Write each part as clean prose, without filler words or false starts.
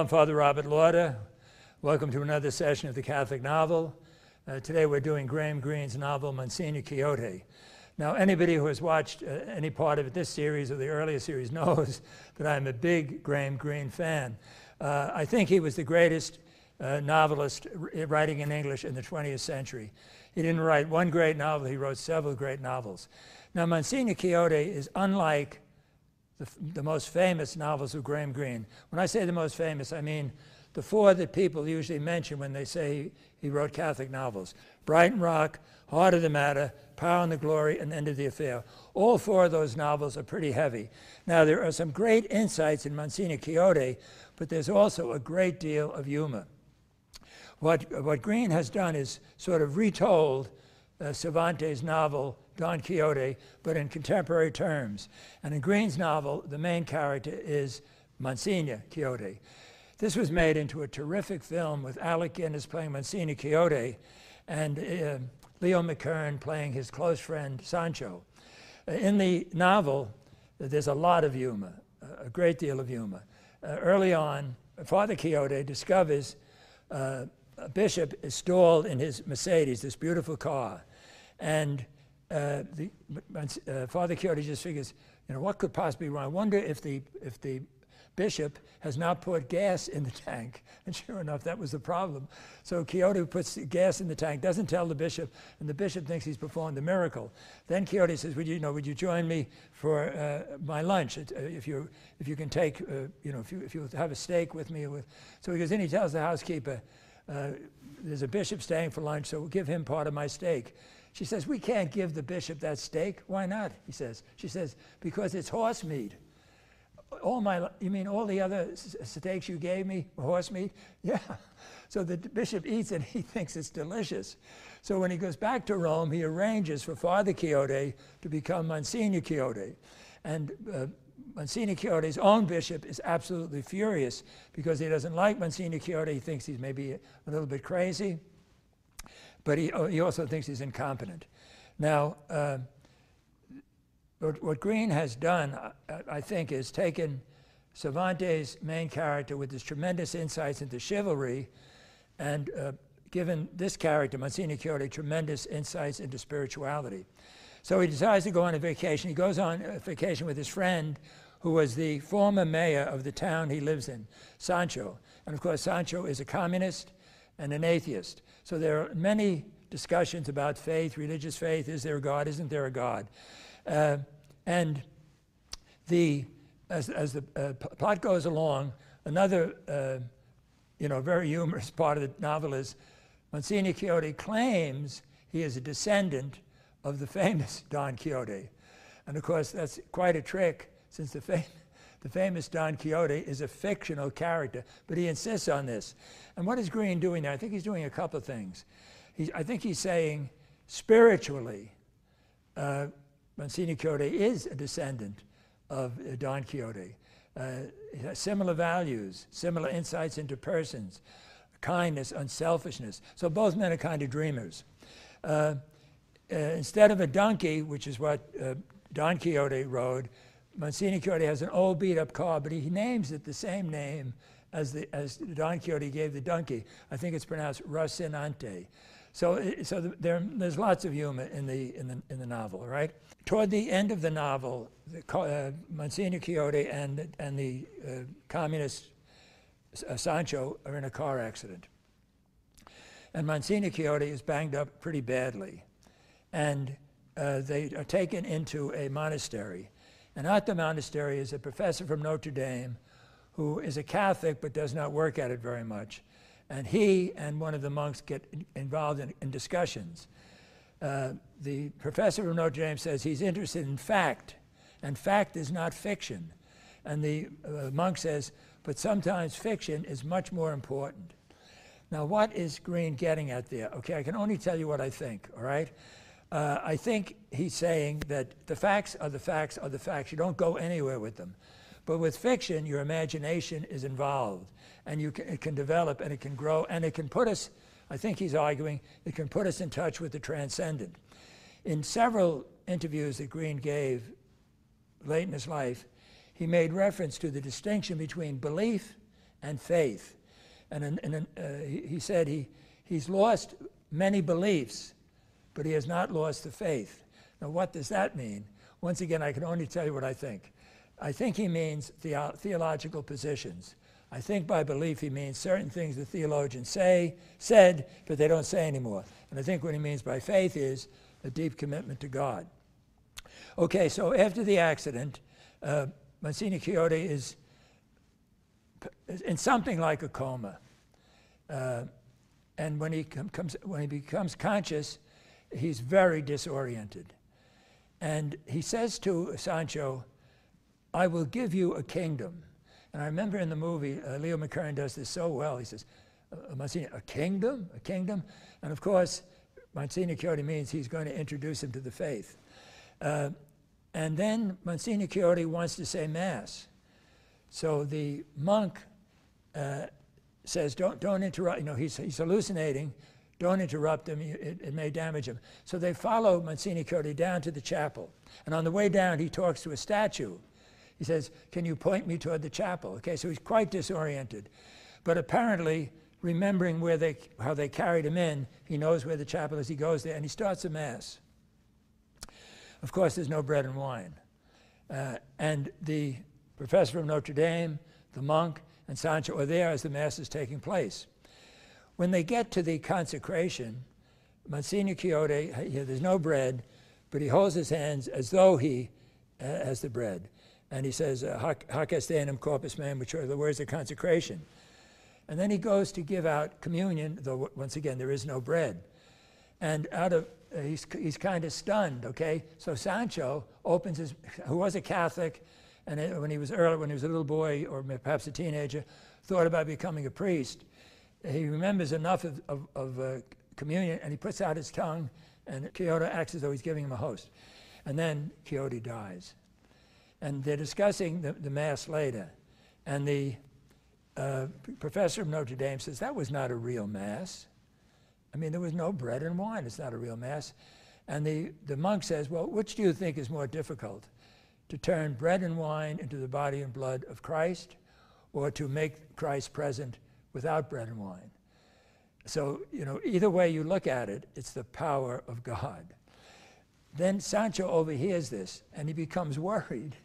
Father Robert Lauder. Welcome to another session of the Catholic Novel. Today we're doing Graham Greene's novel, Monsenhor Quixote. Now, anybody who has watched any part of this series or the earlier series knows that I'm a big Graham Greene fan. I think he was the greatest novelist writing in English in the 20th century. He didn't write one great novel, he wrote several great novels. Now, Monsenhor Quixote is unlike the most famous novels of Graham Greene. When I say the most famous, I mean the four that people usually mention when they say he wrote Catholic novels: Brighton Rock, Heart of the Matter, Power and the Glory, and End of the Affair. All four of those novels are pretty heavy. Now, there are some great insights in Monsenhor Quixote, but there's also a great deal of humor. What Greene has done is sort of retold Cervantes' novel, Don Quixote, but in contemporary terms. And in Greene's novel, the main character is Monsenhor Quixote. This was made into a terrific film with Alec Guinness playing Monsenhor Quixote and Leo McKern playing his close friend Sancho. In the novel, there's a lot of humor, a great deal of humor. Early on, Father Quixote discovers a bishop is stalled in his Mercedes, this beautiful car. And Father Quixote just figures, what could possibly be wrong? I wonder if the bishop has not put gas in the tank. And sure enough, that was the problem. So Quixote puts gas in the tank, doesn't tell the bishop, and the bishop thinks he's performed a miracle. Then Quixote says, would you join me for my lunch? If you can take, if you have a steak with me. So he goes in, he tells the housekeeper, there's a bishop staying for lunch, so we'll give him part of my steak. She says, we can't give the bishop that steak. Why not? He says. She says, because it's horse meat. You mean all the other steaks you gave me were horse meat? Yeah. So the bishop eats it, he thinks it's delicious. So when he goes back to Rome, he arranges for Father Quixote to become Monsenhor Quixote. And Monsenhor Quixote's own bishop is absolutely furious because he doesn't like Monsenhor Quixote. He thinks he's maybe a little bit crazy, but he also thinks he's incompetent. Now, what Greene has done, I think, is taken Cervantes' main character with his tremendous insights into chivalry and given this character, Monsenhor Quixote, tremendous insights into spirituality. So he decides to go on a vacation. He goes on a vacation with his friend, who was the former mayor of the town he lives in, Sancho. And of course, Sancho is a communist and an atheist. So there are many discussions about faith, religious faith. Is there a God? Isn't there a God? And as the plot goes along, another very humorous part of the novel is Monsenhor Quixote claims he is a descendant of the famous Don Quixote. And of course, that's quite a trick, since the famous Don Quixote is a fictional character, but he insists on this. And what is Greene doing there? I think he's doing a couple of things. I think he's saying, spiritually, Monsenhor Quixote is a descendant of Don Quixote. He has similar values, similar insights into persons, kindness, unselfishness. So both men are kind of dreamers. Instead of a donkey, which is what Don Quixote rode, Monsenhor Quixote has an old beat-up car, but he names it the same name as Don Quixote gave the donkey. I think it's pronounced Rocinante. So there's lots of humor in the novel, right? Toward the end of the novel, Monsenhor Quixote and the communist Sancho are in a car accident. And Monsenhor Quixote is banged up pretty badly. And they are taken into a monastery. And at the monastery is a professor from Notre Dame who is a Catholic but does not work at it very much. And he and one of the monks get involved in discussions. The professor from Notre Dame says he's interested in fact, and fact is not fiction. And the monk says, but sometimes fiction is much more important. Now, what is Greene getting at there? Okay, I can only tell you what I think, all right? I think he's saying that the facts are the facts are the facts. You don't go anywhere with them. But with fiction, your imagination is involved, and it can develop, and it can grow, and it can put us, I think he's arguing, it can put us in touch with the transcendent. In several interviews that Greene gave late in his life, he made reference to the distinction between belief and faith. And he said he's lost many beliefs, but he has not lost the faith. Now, what does that mean? Once again, I can only tell you what I think. I think he means theological positions. I think by belief he means certain things the theologians said, but they don't say anymore. And I think what he means by faith is a deep commitment to God. Okay, so after the accident, Monsignor Quixote is in something like a coma. And when he becomes conscious, he's very disoriented. And he says to Sancho, "I will give you a kingdom." And I remember in the movie, Leo McKern does this so well. He says, "Monsignor, a kingdom? A kingdom?" And of course, Monsignor Quixote means he's going to introduce him to the faith. And then Monsignor Quixote wants to say Mass. So the monk says, don't interrupt. You know, he's hallucinating. Don't interrupt him. It may damage him. So they follow Monsignor Quixote down to the chapel. And on the way down, he talks to a statue. He says, "Can you point me toward the chapel?" Okay, so he's quite disoriented. But apparently, remembering how they carried him in, he knows where the chapel is. He goes there, and he starts a Mass. Of course, there's no bread and wine. And the professor from Notre Dame, the monk, and Sancho are there as the Mass is taking place. When they get to the consecration, Monsignor Quixote, there's no bread, but he holds his hands as though he has the bread. And he says, "Hac est enim corpus meum," which are the words of consecration. And then he goes to give out communion, though once again there is no bread. And he's kind of stunned, okay? So Sancho opens who was a Catholic, and when he was a little boy, or perhaps a teenager, thought about becoming a priest. He remembers enough of communion, and he puts out his tongue, and Quixote acts as though he's giving him a host. And then Quixote dies. And they're discussing the Mass later. And the professor of Notre Dame says, "That was not a real Mass. I mean, there was no bread and wine. It's not a real Mass." And the monk says, "Well, which do you think is more difficult? To turn bread and wine into the body and blood of Christ, or to make Christ present without bread and wine?" So, either way you look at it, it's the power of God. Then Sancho overhears this, and he becomes worried.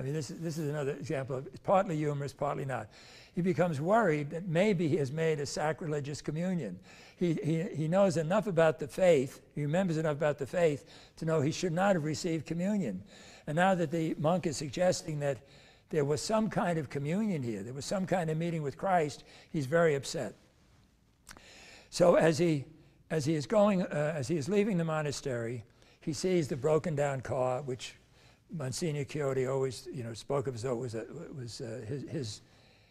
I mean, this is another example of, it's partly humorous, partly not. He becomes worried that maybe he has made a sacrilegious communion. He knows enough about the faith, he remembers enough about the faith to know he should not have received communion. And now that the monk is suggesting that there was some kind of communion here, there was some kind of meeting with Christ, he's very upset. So as he is leaving the monastery, he sees the broken down car, which Monsignor Quixote always spoke of as though it was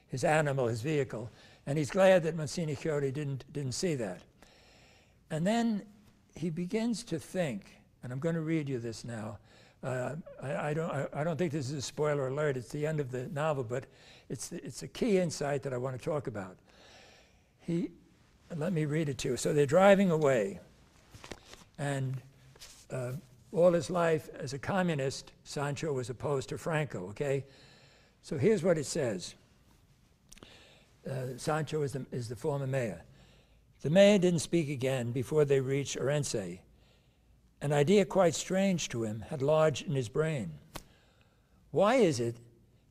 his animal, his vehicle. And he's glad that Monsignor Quixote didn't see that. And then he begins to think, and I'm going to read you this now. I don't think this is a spoiler alert. It's the end of the novel, but it's a key insight that I want to talk about. Let me read it to you. So they're driving away, and all his life as a communist, Sancho was opposed to Franco, okay? So here's what it says. Sancho is the former mayor. The mayor didn't speak again before they reached Orense. An idea quite strange to him had lodged in his brain. Why is it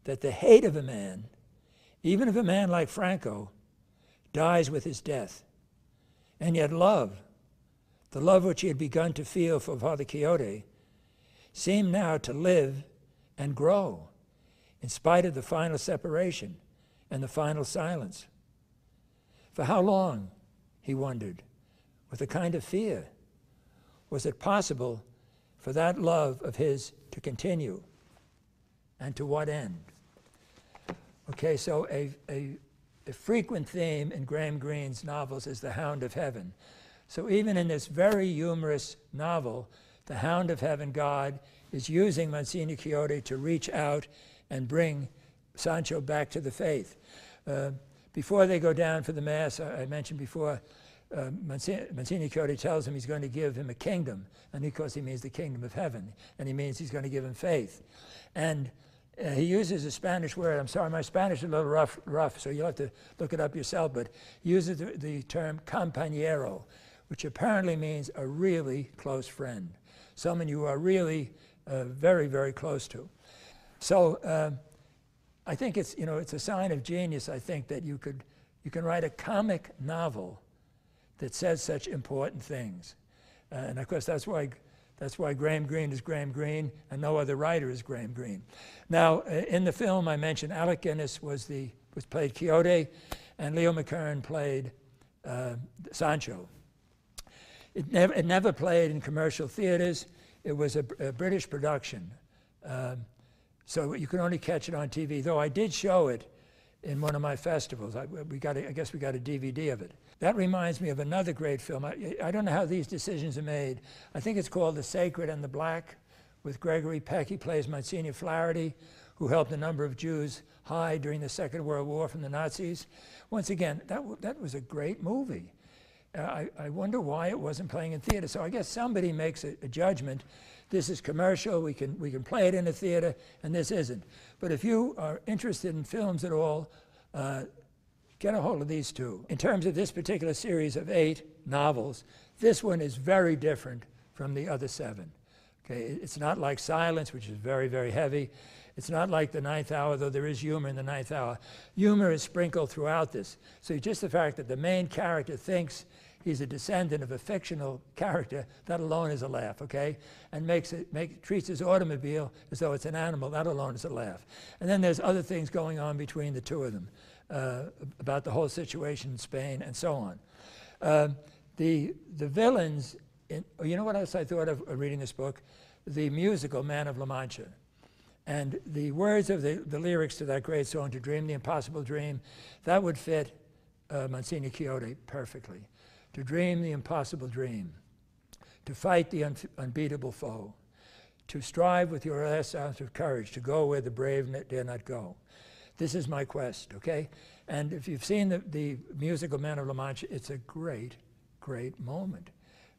that the hate of a man, even of a man like Franco, dies with his death? And yet love, the love which he had begun to feel for Father Quixote, seemed now to live and grow in spite of the final separation and the final silence. For how long, he wondered, with a kind of fear, was it possible for that love of his to continue? And to what end? Okay, so a frequent theme in Graham Greene's novels is the Hound of Heaven. So even in this very humorous novel, the Hound of Heaven, God, is using Monsignor Quixote to reach out and bring Sancho back to the faith. Before they go down for the Mass, I mentioned before, Monsignor Quixote tells him he's going to give him a kingdom, and of course he means the kingdom of heaven, and he means he's going to give him faith. And he uses a Spanish word. I'm sorry, my Spanish is a little rough, so you'll have to look it up yourself, but he uses the term compañero, which apparently means a really close friend, someone you are really very, very close to. So I think it's a sign of genius, I think, that you can write a comic novel that says such important things. And of course, that's why Graham Greene is Graham Greene and no other writer is Graham Greene. Now, in the film I mentioned, Alec Guinness played Quixote, and Leo McKern played Sancho. It never played in commercial theaters. It was a British production. So you can only catch it on TV, though I did show it in one of my festivals. I guess we got a DVD of it. That reminds me of another great film. I don't know how these decisions are made. I think it's called The Sacred and the Black, with Gregory Peck. He plays Monsignor Flaherty, who helped a number of Jews hide during the Second World War from the Nazis. Once again, that was a great movie. I wonder why it wasn't playing in theater. So I guess somebody makes a judgment. This is commercial, we can play it in a theater, and this isn't. But if you are interested in films at all, get a hold of these two. In terms of this particular series of 8 novels, this one is very different from the other 7. Okay, it's not like Silence, which is very, very heavy. It's not like The Ninth Hour, though there is humor in The Ninth Hour. Humor is sprinkled throughout this. So just the fact that the main character thinks he's a descendant of a fictional character, that alone is a laugh, okay? And treats his automobile as though it's an animal, that alone is a laugh. And then there's other things going on between the two of them, about the whole situation in Spain and so on. The villains, you know what else I thought of reading this book? The musical Man of La Mancha. And the words of the lyrics to that great song, To Dream the Impossible Dream, that would fit Monsignor Quixote perfectly. To dream the impossible dream, to fight the unbeatable foe, to strive with your last ounce of courage, to go where the brave dare not go. This is my quest, okay? And if you've seen the musical Man of La Mancha, it's a great, great moment.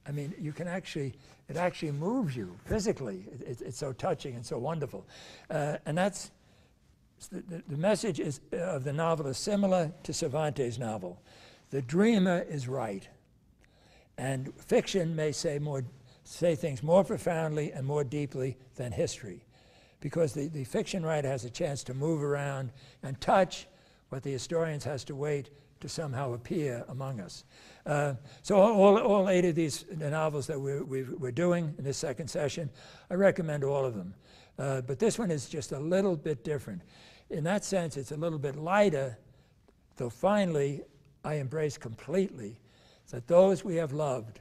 I mean, it actually moves you physically. It's so touching and so wonderful. And that's, the message of the novel is similar to Cervantes' novel. The dreamer is right. And fiction may say things more profoundly and more deeply than history, because the fiction writer has a chance to move around and touch what the historians has to wait to somehow appear among us. So all 8 of these novels that we're doing in this second session, I recommend all of them. But this one is just a little bit different. In that sense, it's a little bit lighter, though finally I embrace completely that those we have loved,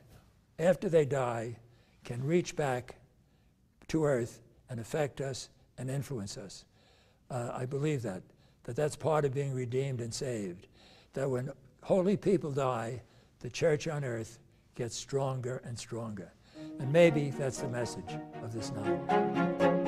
after they die, can reach back to earth and affect us and influence us. I believe that's part of being redeemed and saved, that when holy people die, the church on earth gets stronger and stronger. And maybe that's the message of this novel.